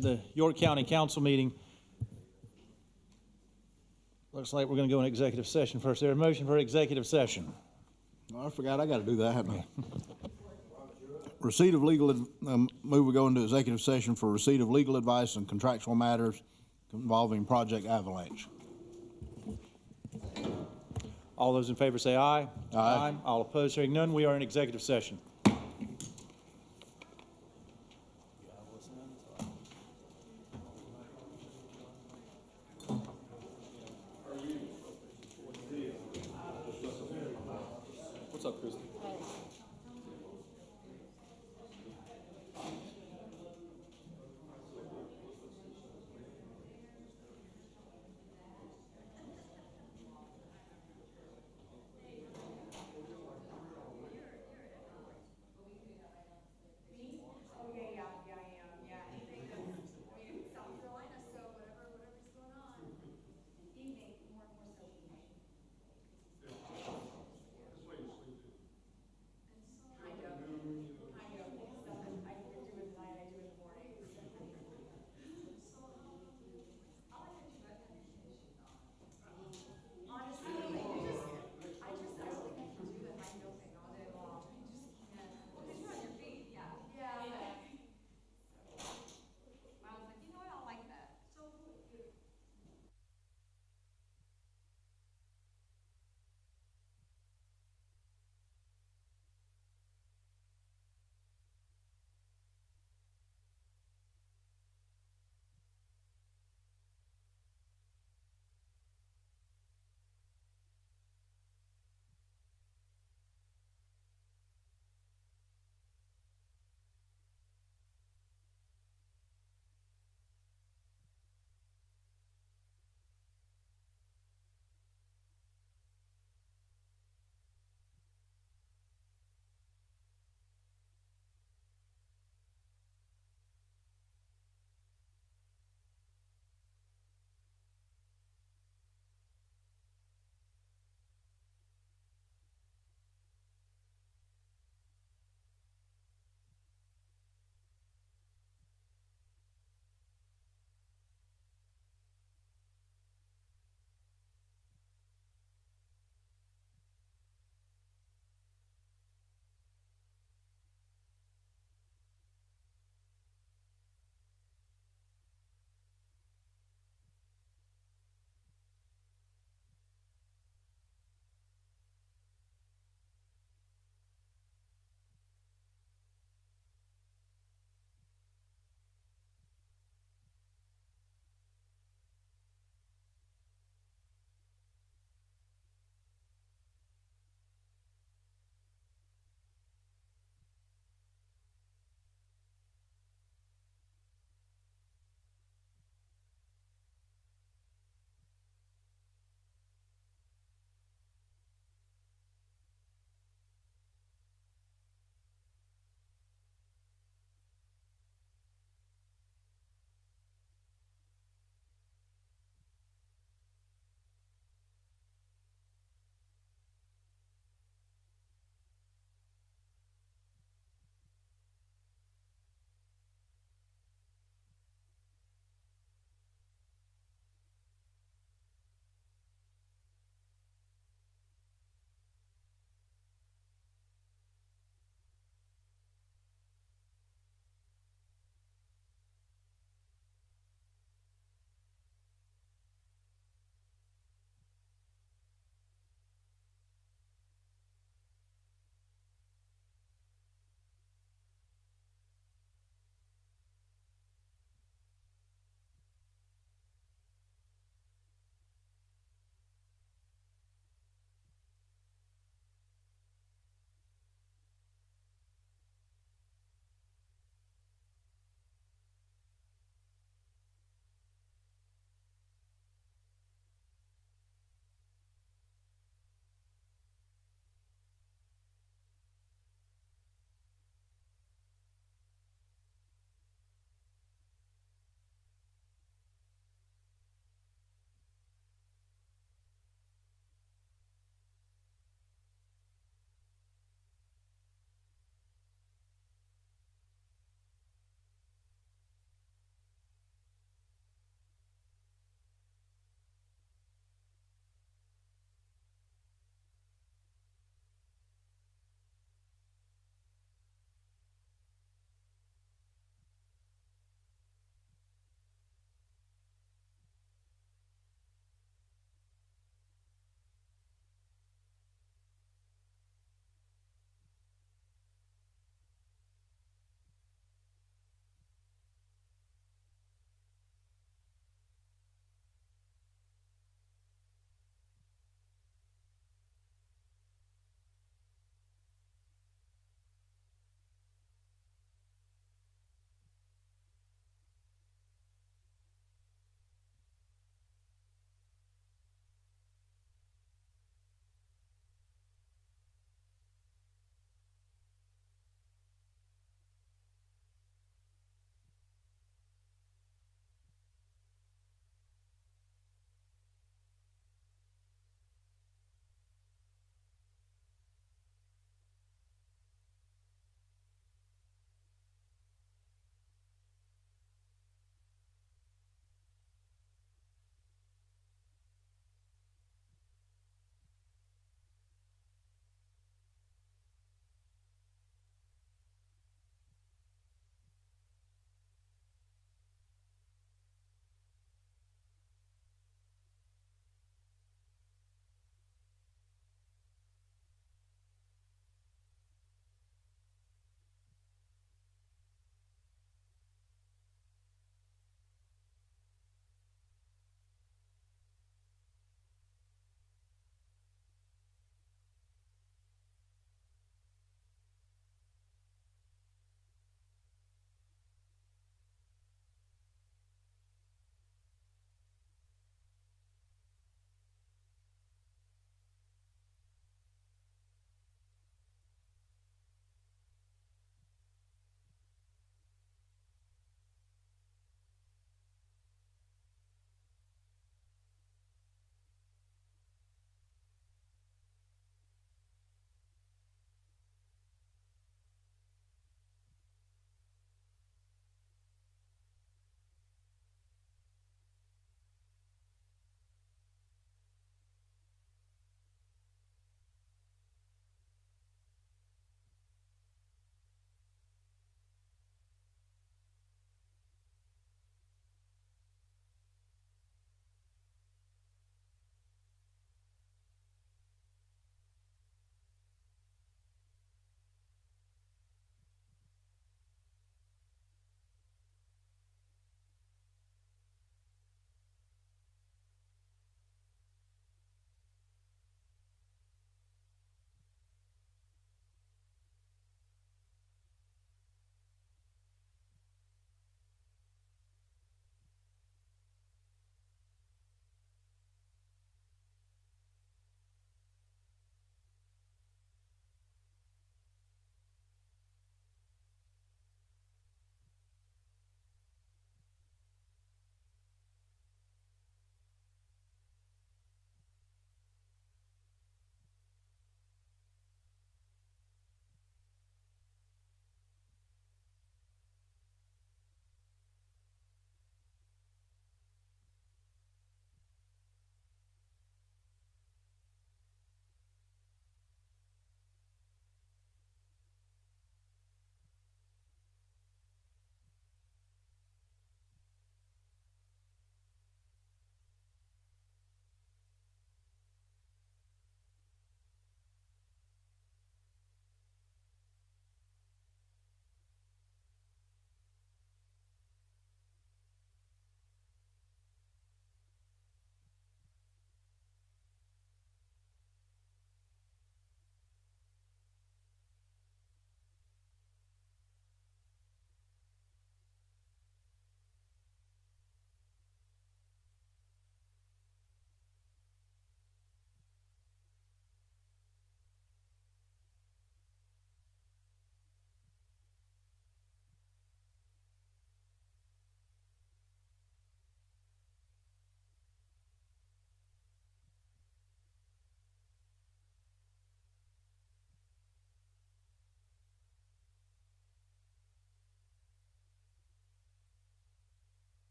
The York County Council meeting. Looks like we're going to go in executive session first. There a motion for executive session? Oh, I forgot I got to do that, haven't I? Receipt of legal, move we go into executive session for receipt of legal advice and contractual matters involving Project Avalanche. All those in favor say aye. Aye. All opposed, hearing none, we are in executive session. What's up, Chris?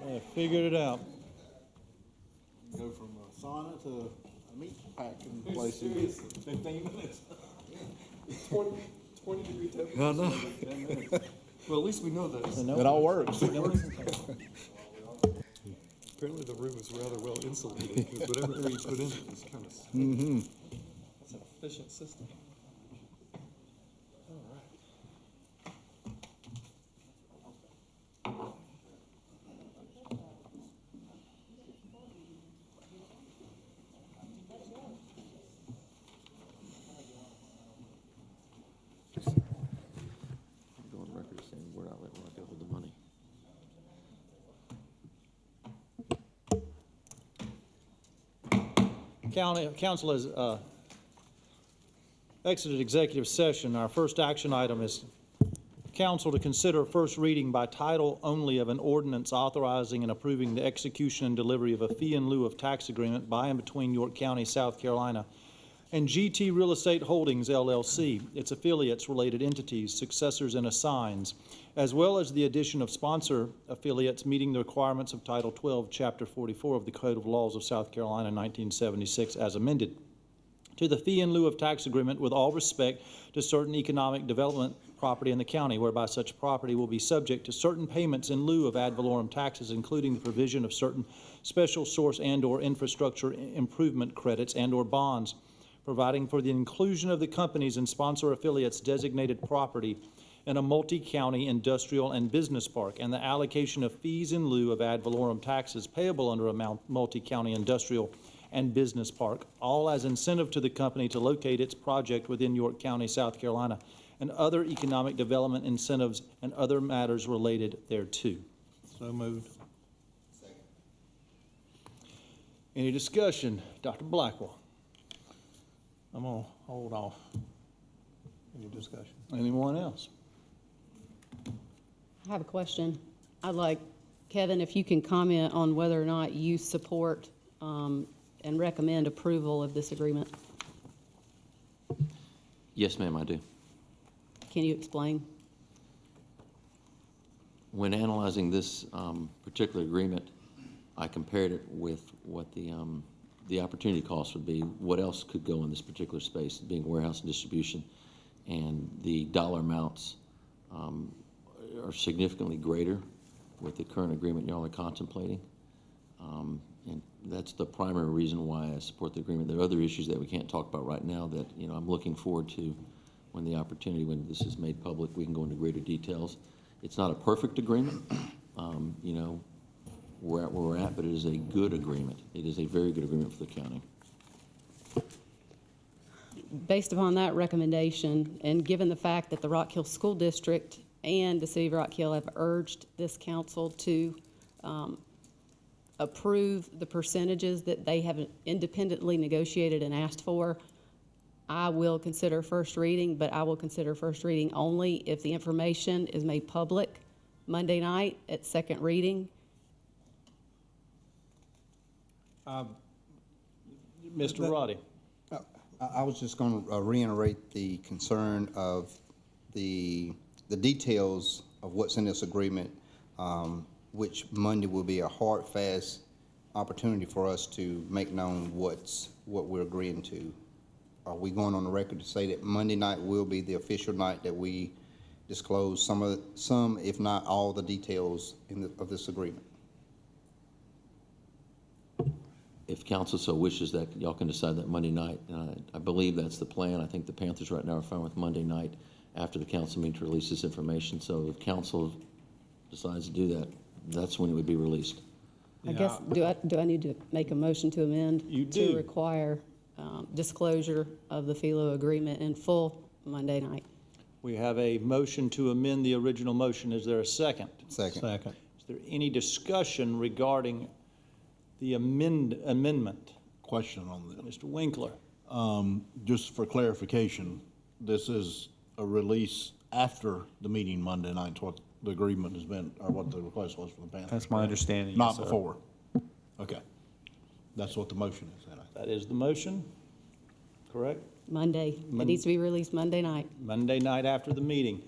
I figured it out. Go from a sauna to a meat packing place in 15 minutes. 20 degree temperature. I know. Well, at least we know that. It all works. Apparently the room is rather well insulated, because whatever air you put in it is kind of. That's an efficient system. All right. Go on record saying we're not letting Rock over the money. Council has exited executive session. Our first action item is council to consider first reading by title only of an ordinance authorizing and approving the execution and delivery of a fee in lieu of tax agreement by and between York County, South Carolina, and GT Real Estate Holdings, LLC, its affiliates, related entities, successors, and assigns, as well as the addition of sponsor affiliates meeting the requirements of Title 12, Chapter 44 of the Code of Laws of South Carolina, 1976, as amended, to the fee in lieu of tax agreement with all respect to certain economic development property in the county, whereby such property will be subject to certain payments in lieu of ad valorem taxes, including the provision of certain special source and/or infrastructure improvement credits and/or bonds, providing for the inclusion of the companies and sponsor affiliates' designated property in a multi-county industrial and business park, and the allocation of fees in lieu of ad valorem taxes payable under a multi-county industrial and business park, all as incentive to the company to locate its project within York County, South Carolina, and other economic development incentives and other matters related thereto. So moved. Any discussion? Dr. Blackwell? I'm gonna hold off any discussion. Anyone else? I have a question. I'd like, Kevin, if you can comment on whether or not you support and recommend approval of this agreement. Yes, ma'am, I do. Can you explain? When analyzing this particular agreement, I compared it with what the opportunity cost would be, what else could go in this particular space, being warehouse and distribution, and the dollar amounts are significantly greater with the current agreement y'all are contemplating. And that's the primary reason why I support the agreement. There are other issues that we can't talk about right now that, you know, I'm looking forward to when the opportunity, when this is made public, we can go into greater details. It's not a perfect agreement. You know, we're at where we're at, but it is a good agreement. It is a very good agreement for the county. Based upon that recommendation, and given the fact that the Rock Hill School District and the City of Rock Hill have urged this council to approve the percentages that they have independently negotiated and asked for, I will consider first reading, but I will consider first reading only if the information is made public Monday night at second reading. Mr. Roddy? I was just going to reiterate the concern of the details of what's in this agreement, which Monday will be a hard, fast opportunity for us to make known what we're agreeing to. Are we going on the record to say that Monday night will be the official night that we disclose some, if not all, the details of this agreement? If council so wishes, that y'all can decide that Monday night. I believe that's the plan. I think the Panthers right now are fine with Monday night after the council meeting to release this information. So if council decides to do that, that's when it would be released. I guess, do I need to make a motion to amend? You do. To require disclosure of the FELO agreement in full Monday night. We have a motion to amend the original motion. Is there a second? Second. Is there any discussion regarding the amendment? Question on this. Mr. Winkler? Just for clarification, this is a release after the meeting Monday night, what the agreement has been, or what the request was for the Panthers. That's my understanding, yes, Not sir. before. Okay. That's what the motion is, then. That is the motion, correct? Monday. It needs to be released Monday night. Monday night after the meeting.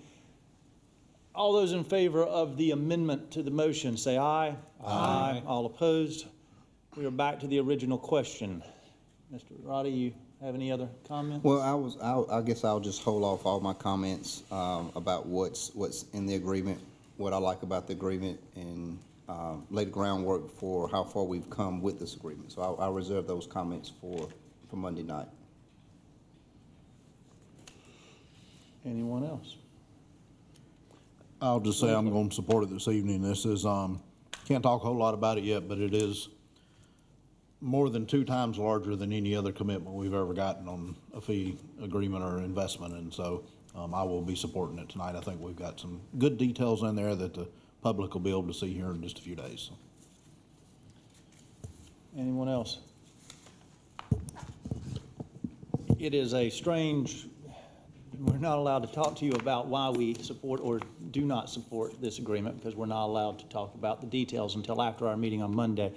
All those in favor of the amendment to the motion, say aye. Aye. All opposed? We are back to the original question. Mr. Roddy, you have any other comments? Well, I guess I'll just hold off all my comments about what's in the agreement, what I like about the agreement, and lay the groundwork for how far we've come with this agreement. So I'll reserve those comments for Monday night. Anyone else? I'll just say I'm going to support it this evening. This is, can't talk a whole lot about it yet, but it is more than 2 times larger than any other commitment we've ever gotten on a fee agreement or investment. And so I will be supporting it tonight. I think we've got some good details in there that the public will be able to see here in just a few days. So. Anyone else? It is a strange, we're not allowed to talk to you about why we support or do not support this agreement because we're not allowed to talk about the details until after our meeting on Monday.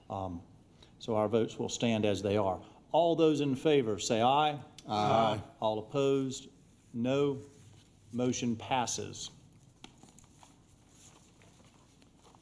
So our votes will stand as they are. All those in favor say aye. Aye. All opposed, no. Motion passes.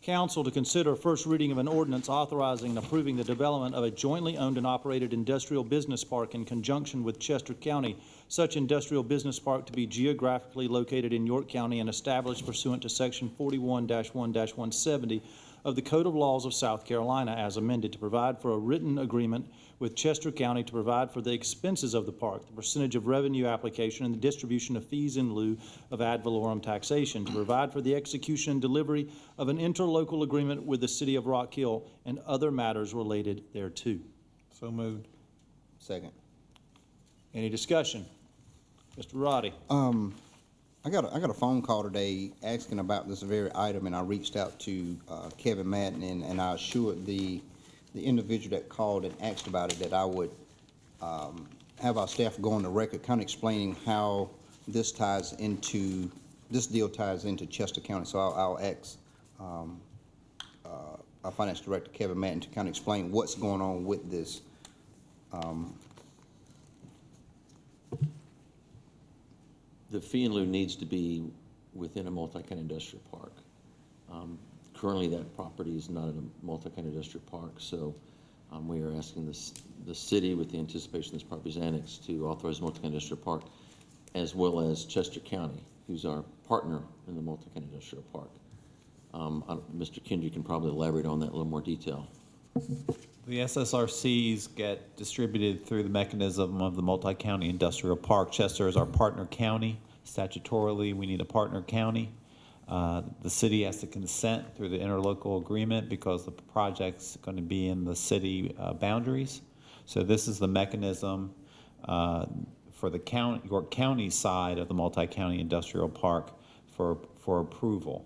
Council to consider first reading of an ordinance authorizing and approving the development of a jointly owned and operated industrial business park in conjunction with Chester County. Such industrial business park to be geographically located in York County and established pursuant to Section 41-1-170 of the Code of Laws of South Carolina as amended to provide for a written agreement with Chester County to provide for the expenses of the park, the percentage of revenue application, and the distribution of fees in lieu of ad valorem taxation, to provide for the execution and delivery of an interlocal agreement with the City of Rock Hill and other matters related thereto. So moved. Second. Any discussion? Mr. Roddy? I got a phone call today asking about this very item, and I reached out to Kevin Madden, and I assured the individual that called and asked about it that I would have our staff go on the record, kind of explaining how this deal ties into Chester County. So I'll ask our finance director, Kevin Madden, to kind of explain what's going on with this. The fee in lieu needs to be within a multi-county industrial park. Currently, that property is not in a multi-county industrial park, so we are asking the city, with the anticipation this property is annexed, to authorize multi-county industrial park, as well as Chester County, who's our partner in the multi-county industrial park. Mr. Kinder can probably elaborate on that in a little more detail. The SSRCs get distributed through the mechanism of the multi-county industrial park. Chester is our partner county. Statutorily, we need a partner county. The city has to consent through the interlocal agreement because the project's going to be in the city boundaries. So this is the mechanism for the York County side of the multi-county industrial park for approval.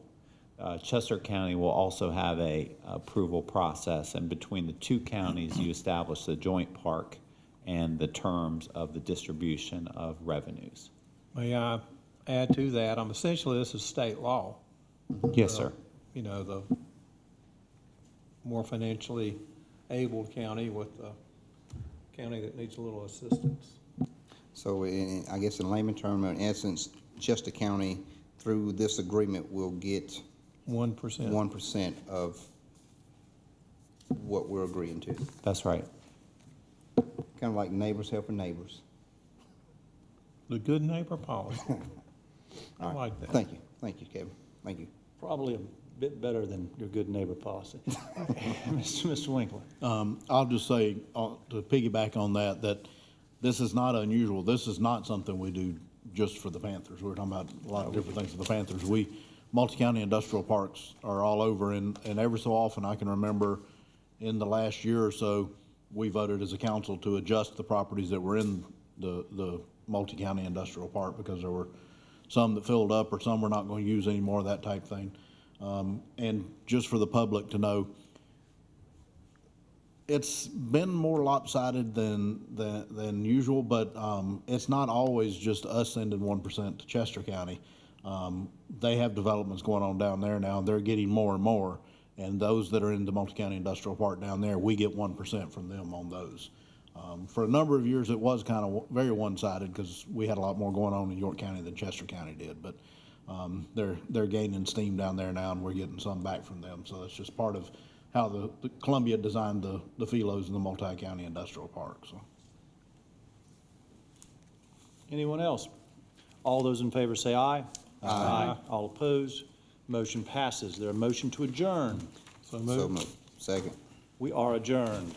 Chester County will also have a approval process, and between the 2 counties, you establish the joint park and the terms of the distribution of revenues. May I add to that? Essentially, this is state law. Yes, sir. You know, the more financially able county with the county that needs a little assistance. So I guess in layman terms, in essence, Chester County, through this agreement, will get 1%. 1% of what we're agreeing to. That's right. Kind of like neighbors helping neighbors. The good neighbor policy. I All right. like that. Thank you, Kevin. Thank you. Probably a bit better than your good neighbor policy. Mr. Winkler? I'll just say, to piggyback on that this is not unusual. This is not something we do just for the Panthers. We're talking about a lot of different things for the Panthers. Multi-county industrial parks are all over, and every so often I can remember in the last year or so, we voted as a council to adjust the properties that were in the multi-county industrial park because there were some that filled up or some we're not going to use anymore, that type thing. And just for the public to know, it's been more lopsided than usual, but it's not always just us sending 1% to Chester County. They have developments going on down there now, and they're getting more and more. And those that are in the multi-county industrial park down there, we get 1% from them on those. For a number of years, it was kind of very one-sided because we had a lot more going on in York County than Chester County did. But they're gaining steam down there now, and we're getting some back from them. So that's just part of how the Columbia designed the Philos and the multi-county industrial park, so. Anyone else? All those in favor say aye. Aye. All opposed? Motion passes. Is there a motion to adjourn? So So moved. moved. Second. We are adjourned.